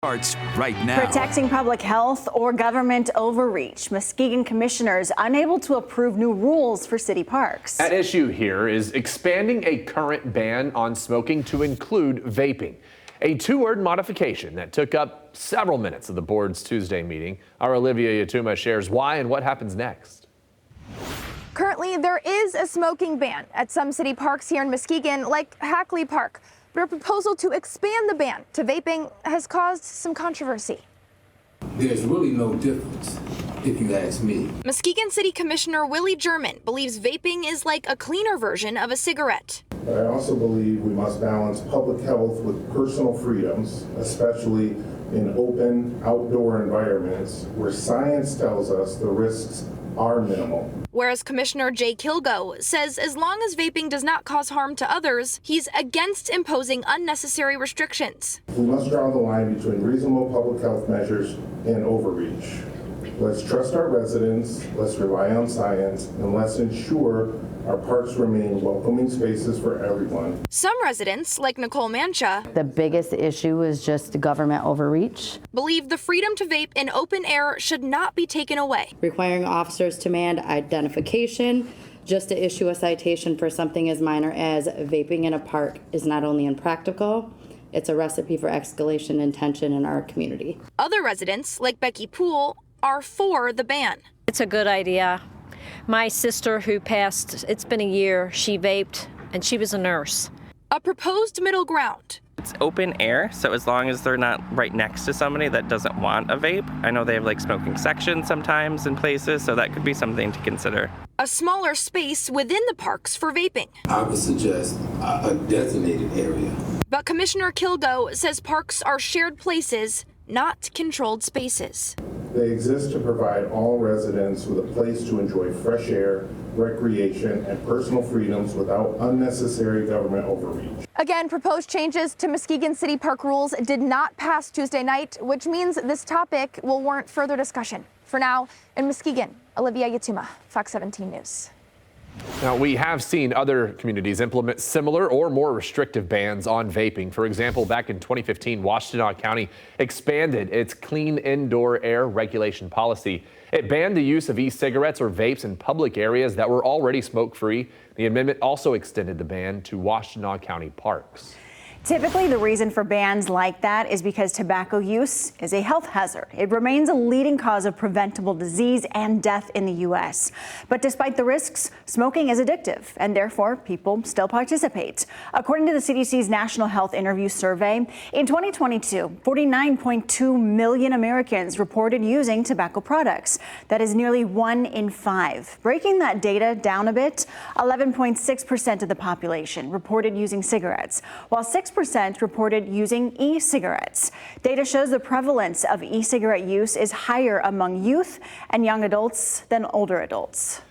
Starts right now. Protecting public health or government overreach. Muskegon commissioners unable to approve new rules for city parks. At issue here is expanding a current ban on smoking to include vaping. A two-word modification that took up several minutes of the board's Tuesday meeting. Our Olivia Yatuma shares why and what happens next. Currently, there is a smoking ban at some city parks here in Muskegon, like Hackley Park. But a proposal to expand the ban to vaping has caused some controversy. There's really no difference, if you ask me. Muskegon City Commissioner Willie German believes vaping is like a cleaner version of a cigarette. But I also believe we must balance public health with personal freedoms, especially in open, outdoor environments where science tells us the risks are minimal. Whereas Commissioner Jay Kilgo says as long as vaping does not cause harm to others, he's against imposing unnecessary restrictions. We must draw the line between reasonable public health measures and overreach. Let's trust our residents, let's rely on science, and let's ensure our parks remain welcoming spaces for everyone. Some residents, like Nicole Mancha, the biggest issue is just government overreach. Believe the freedom to vape in open air should not be taken away. Requiring officers to demand identification just to issue a citation for something as minor as vaping in a park is not only impractical, it's a recipe for escalation and tension in our community. Other residents, like Becky Poole, are for the ban. It's a good idea. My sister who passed, it's been a year, she vaped and she was a nurse. A proposed middle ground. It's open air, so as long as they're not right next to somebody that doesn't want a vape. I know they have like smoking sections sometimes in places, so that could be something to consider. A smaller space within the parks for vaping. I would suggest a designated area. But Commissioner Kilgo says parks are shared places, not controlled spaces. They exist to provide all residents with a place to enjoy fresh air, recreation, and personal freedoms without unnecessary government overreach. Again, proposed changes to Muskegon City Park rules did not pass Tuesday night, which means this topic will warrant further discussion. For now, in Muskegon, Olivia Yatuma, Fox 17 News. Now, we have seen other communities implement similar or more restrictive bans on vaping. For example, back in 2015, Washtenaw County expanded its clean indoor air regulation policy. It banned the use of e-cigarettes or vapes in public areas that were already smoke-free. The amendment also extended the ban to Washtenaw County parks. Typically, the reason for bans like that is because tobacco use is a health hazard. It remains a leading cause of preventable disease and death in the U.S. But despite the risks, smoking is addictive, and therefore people still participate. According to the CDC's National Health Interview Survey, in 2022, 49.2 million Americans reported using tobacco products. That is nearly 1 in 5. Breaking that data down a bit, 11.6% of the population reported using cigarettes, while 6% reported using e-cigarettes. Data shows the prevalence of e-cigarette use is higher among youth and young adults than older adults.